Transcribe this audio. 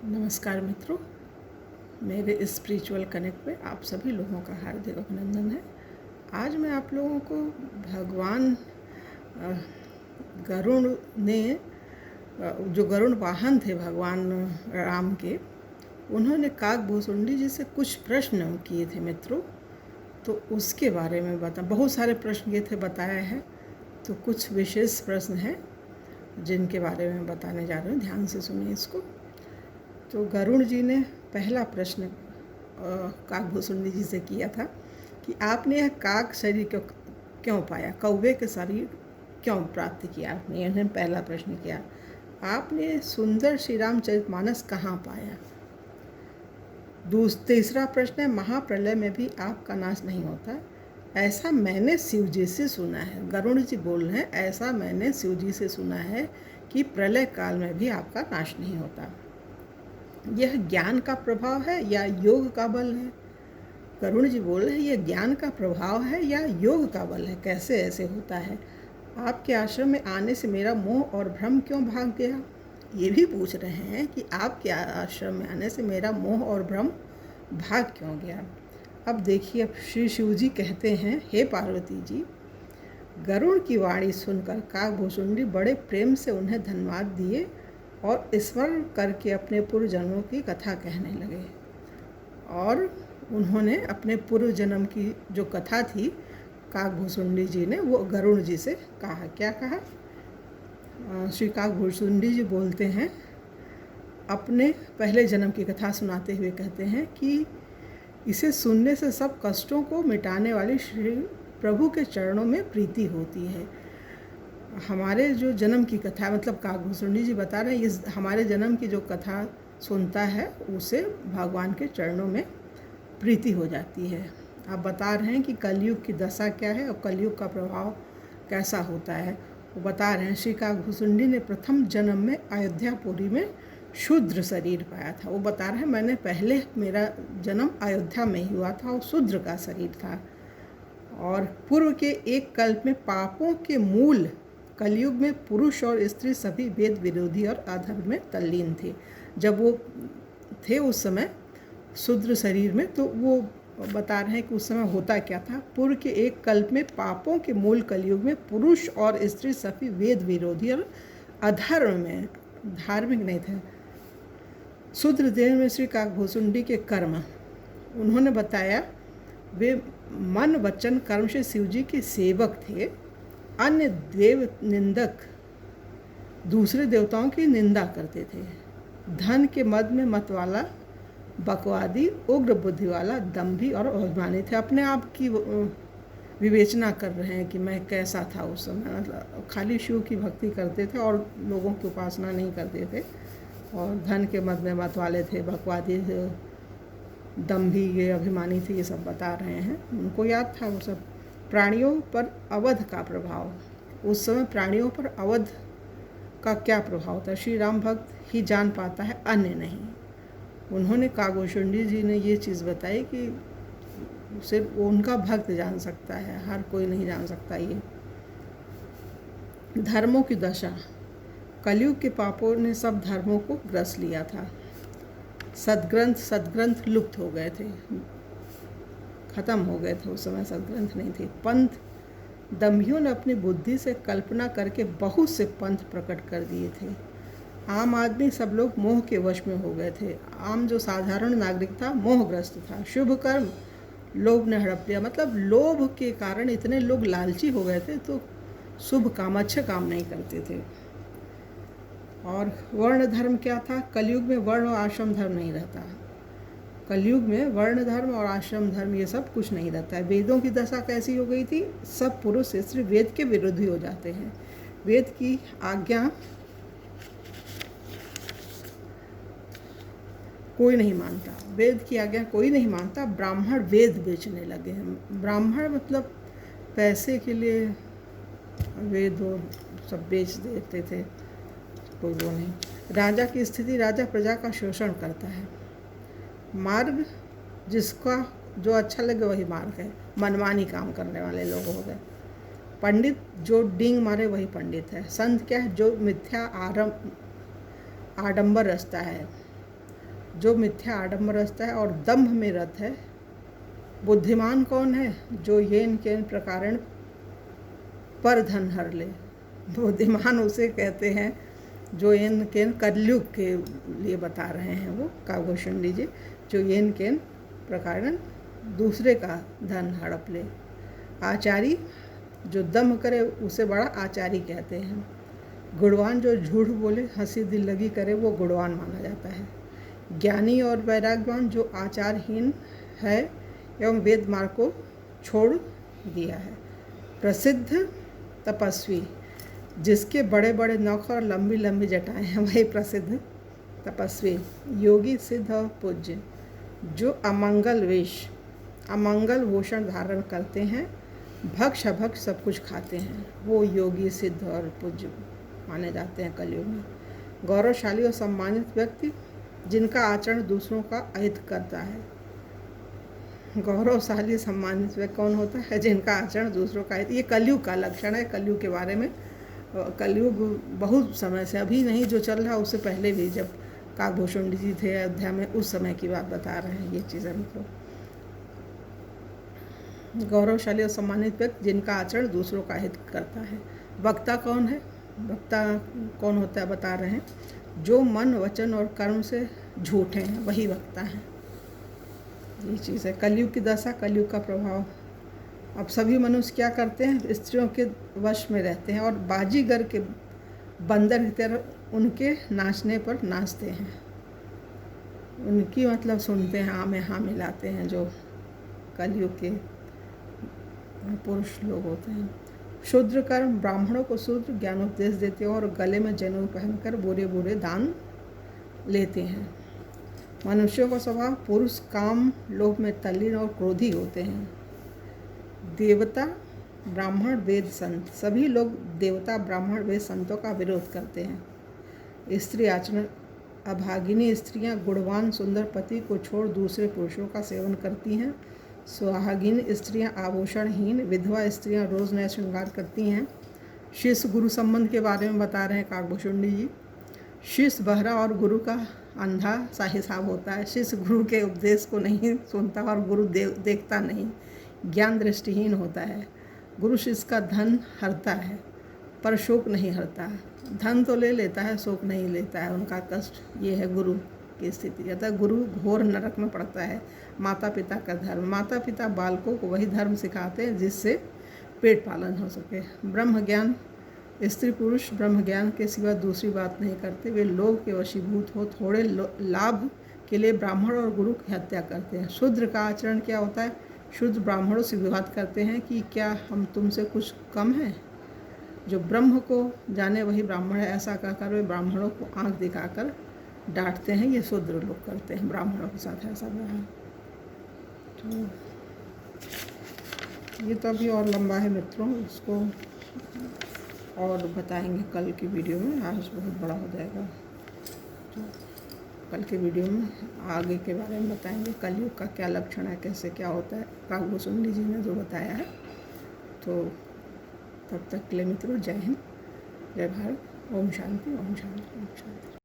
नमस्कार मित्रों, मेरे इस स्पिरिचुअल कनेक्ट पे आप सभी लोगों का हार्दिक अभिनंदन है। आज मैं आप लोगों को भगवान गरुड़ ने जो गरुड़ वाहन थे भगवान राम के, उन्होंने काकभूसुंडी जी से कुछ प्रश्न किए थे मित्रों। तो उसके बारे में बहुत सारे प्रश्न किए थे, बताया है। तो कुछ विशेष प्रश्न हैं जिनके बारे में बताने जा रहे हूँ, ध्यान से सुनिए इसको। तो गरुड़ जी ने पहला प्रश्न काकभूसुंडी जी से किया था कि आपने यह काक शरीर क्यों पाया, कौवे के शरीर क्यों प्राप्त किया आपने, यह पहला प्रश्न किया। आपने सुंदर श्री रामचरितमानस कहाँ पाया। तीसरा प्रश्न है, महाप्रलय में भी आपका नाश नहीं होता, ऐसा मैंने शिव जी से सुना है। गरुड़ जी बोल रहे हैं, ऐसा मैंने शिव जी से सुना है कि प्रलय काल में भी आपका नाश नहीं होता। यह ज्ञान का प्रभाव है या योग का बल है। गरुड़ जी बोल रहे हैं, यह ज्ञान का प्रभाव है या योग का बल है, कैसे ऐसे होता है। आपके आश्रम में आने से मेरा मोह और भ्रम क्यों भाग गया। ये भी पूछ रहे हैं कि आपके आश्रम में आने से मेरा मोह और भ्रम भाग क्यों गया। अब देखिए, अब श्री शिव जी कहते हैं, हे पार्वती जी, गरुड़ की वाणी सुनकर काकभूसुंडी बड़े प्रेम से उन्हें धन्यवाद दिए और स्मरण करके अपने पूर्व जन्मों की कथा कहने लगे। और उन्होंने अपने पूर्व जन्म की जो कथा थी, काकभूसुंडी जी ने वो गरुड़ जी से कहा। क्या कहा। श्री काकभूसुंडी जी बोलते हैं, अपने पहले जन्म की कथा सुनाते हुए कहते हैं कि इसे सुनने से सब कष्टों को मिटाने वाले श्री प्रभु के चरणों में प्रीति होती है। हमारे जो जन्म की कथा, मतलब काकभूसुंडी जी बता रहे हैं, इस हमारे जन्म की जो कथा सुनता है उसे भगवान के चरणों में प्रीति हो जाती है। आप बता रहे हैं कि कलयुग की दशा क्या है और कलयुग का प्रभाव कैसा होता है, वो बता रहे हैं। श्री काकभूसुंडी ने प्रथम जन्म में अयोध्यापुरी में शूद्र शरीर पाया था। वो बता रहे हैं, मैंने पहले मेरा जन्म अयोध्या में ही हुआ था और शूद्र का शरीर था। और पूर्व के एक कल्प में पापों के मूल कलयुग में पुरुष और स्त्री सभी वेद विरोधी और अधर्म में तल्लीन थे। जब वो थे उस समय शूद्र शरीर में, तो वो बता रहे हैं कि उस समय होता क्या था। पूर्व के एक कल्प में पापों के मूल कलयुग में पुरुष और स्त्री सभी वेद विरोधी और अधर्म में, धार्मिक नहीं थे। शूद्र देह में श्री काकभूसुंडी के कर्म उन्होंने बताया, वे मन वचन कर्म से शिवजी के सेवक थे। अन्य देव निंदक दूसरे देवताओं की निंदा करते थे। धन के मद में मत वाला, बकवादी, उग्र बुद्धि वाला, दंभी और अभिमानी थे। अपने आप की विवेचना कर रहे हैं कि मैं कैसा था उस समय, मतलब खाली शिव की भक्ति करते थे और लोगों की उपासना नहीं करते थे। और धन के मद में मत वाले थे, बकवादी, दंभी, ये अभिमानी थे, ये सब बता रहे हैं। उनको याद था वो सब। प्राणियों पर अवध का प्रभाव, उस समय प्राणियों पर अवध का क्या प्रभाव था, श्री राम भक्त ही जान पाता है, अन्य नहीं। उन्होंने काकभूसुंडी जी ने ये चीज़ बताई कि सिर्फ उनका भक्त जान सकता है, हर कोई नहीं जान सकता। ये धर्मों की दशा, कलयुग के पापों ने सब धर्मों को ग्रस लिया था। सदग्रंथ लुप्त हो गए थे, खत्म हो गए थे उस समय, सदग्रंथ नहीं थे। पंथ, दंभियों ने अपनी बुद्धि से कल्पना करके बहुत से पंथ प्रकट कर दिए थे। आम आदमी सब लोग मोह के वश में हो गए थे। आम जो साधारण नागरिक था मोहग्रस्त था। शुभ कर्म लोभ ने हड़प लिया, मतलब लोभ के कारण इतने लोग लालची हो गए थे, तो शुभ काम, अच्छे काम नहीं करते थे। और वर्ण धर्म क्या था, कलयुग में वर्ण और आश्रम धर्म नहीं रहता। कलयुग में वर्ण धर्म और आश्रम धर्म ये सब कुछ नहीं रहता है। वेदों की दशा कैसी हो गई थी, सब पुरुष स्त्री वेद के विरोधी हो जाते हैं। वेद की आज्ञा कोई नहीं मानता, वेद की आज्ञा कोई नहीं मानता। ब्राह्मण वेद बेचने लगे हैं। ब्राह्मण मतलब पैसे के लिए वेद सब बेच देते थे, कोई वो नहीं। राजा की स्थिति, राजा प्रजा का शोषण करता है। मार्ग जिसका जो अच्छा लगे वही मार्ग है, मनमानी काम करने वाले लोग हो गए। पंडित जो डींग मारे वही पंडित है। संत क्या है, जो मिथ्या आडंबर रचता है। जो मिथ्या आडंबर रचता है और दंभ में रत है। बुद्धिमान कौन है? जो येन केन प्रकारण पर धन हर ले। बुद्धिमान उसे कहते हैं जो येन केन कलयुग के लिए बता रहे हैं वो काव्यभूषण जी, जो येन केन प्रकारण दूसरे का धन हड़प ले। आचारी जो दम्भ करे उसे बड़ा आचारी कहते हैं। गुणवान जो झूठ बोले हंसी दिल लगी करे वो गुणवान माना जाता है। ज्ञानी और वैराग्यवान जो आचारहीन है एवं वेद मार्ग को छोड़ दिया है। प्रसिद्ध तपस्वी जिसके बड़े बड़े नख और लंबी लंबी जटाएं हैं वही प्रसिद्ध तपस्वी। योगी सिद्ध और पूज्य जो अमंगल भूषण धारण करते हैं, भक्ष अभक्ष सब कुछ खाते हैं, वो योगी सिद्ध और पूज्य माने जाते हैं कलयुग में। गौरवशाली और सम्मानित व्यक्ति जिनका आचरण दूसरों का अहित करता है। गौरवशाली सम्मानित व्यक्ति कौन होता है? जिनका आचरण दूसरों का हित। ये कलयुग का लक्षण है। कलयुग के बारे में, कलयुग बहुत समय से, अभी नहीं जो चल रहा उससे पहले भी, जब काकभूषण जी थे अयोध्या में, उस समय की बात बता रहे हैं ये चीज़ें। मतलब गौरवशाली और सम्मानित व्यक्ति जिनका आचरण दूसरों का हित करता है। वक्ता कौन है? वक्ता कौन होता है बता रहे हैं, जो मन वचन और कर्म से झूठे हैं वही वक्ता है। ये चीज़ है कलयुग की दशा, कलयुग का प्रभाव। अब सभी मनुष्य क्या करते हैं? स्त्रियों के वश में रहते हैं और बाजीगर के बंदर की तरह उनके नाचने पर नाचते हैं। उनकी मतलब सुनते हैं, हाँ में हाँ मिलाते हैं जो कलयुग के पुरुष लोग होते हैं। शूद्र कर्म ब्राह्मणों को शूद्र ज्ञानोपदेश देते हैं और गले में जनेऊ पहनकर बुरे बुरे दान लेते हैं। मनुष्यों का स्वभाव पुरुष काम लोभ में तल्लीन और क्रोधी होते हैं। देवता ब्राह्मण वेद संत, सभी लोग देवता ब्राह्मण वेद संतों का विरोध करते हैं। स्त्री आचरण अभागिनी स्त्रियां गुणवान सुंदर पति को छोड़ दूसरे पुरुषों का सेवन करती हैं। सुहागिन स्त्रियां आभूषणहीन, विधवा स्त्रियां रोज नया श्रृंगार करती हैं। शिष्य गुरु संबंध के बारे में बता रहे हैं काकभूषण जी। शिष्य बहरा और गुरु का अंधा सा हिसाब होता है। शिष्य गुरु के उपदेश को नहीं सुनता और गुरु देखता नहीं, ज्ञान दृष्टिहीन होता है। गुरु शिष्य का धन हरता है पर शोक नहीं हरता। धन तो ले लेता है, शोक नहीं लेता है। उनका कष्ट ये है गुरु की स्थिति। अतः गुरु घोर नरक में पड़ता है। माता पिता का धर्म, माता पिता बालकों को वही धर्म सिखाते हैं जिससे पेट पालन हो सके। ब्रह्म ज्ञान स्त्री पुरुष ब्रह्म ज्ञान के सिवा दूसरी बात नहीं करते। वे लोभ के वशीभूत हो थोड़े लाभ के लिए ब्राह्मण और गुरु की हत्या करते हैं। शूद्र का आचरण क्या होता है? शूद्र ब्राह्मणों से विवाद करते हैं कि क्या हम तुमसे कुछ कम हैं? जो ब्रह्म को जाने वही ब्राह्मण है, ऐसा कहकर वे ब्राह्मणों को आंख दिखाकर डांटते हैं। ये शूद्र लोग करते हैं ब्राह्मणों के साथ ऐसा व्यवहार। तो ये तो अभी और लंबा है मित्रों, उसको और बताएंगे कल की वीडियो में। आज बहुत बड़ा हो जाएगा, तो कल के वीडियो में आगे के बारे में बताएंगे। कलयुग का क्या लक्षण है, कैसे क्या होता है, काकभूषण जी ने जो बताया है। तो तब तक के लिए मित्रों जय हिंद, जय भारत, ओम शांति, ओम शांति, ओम शांति।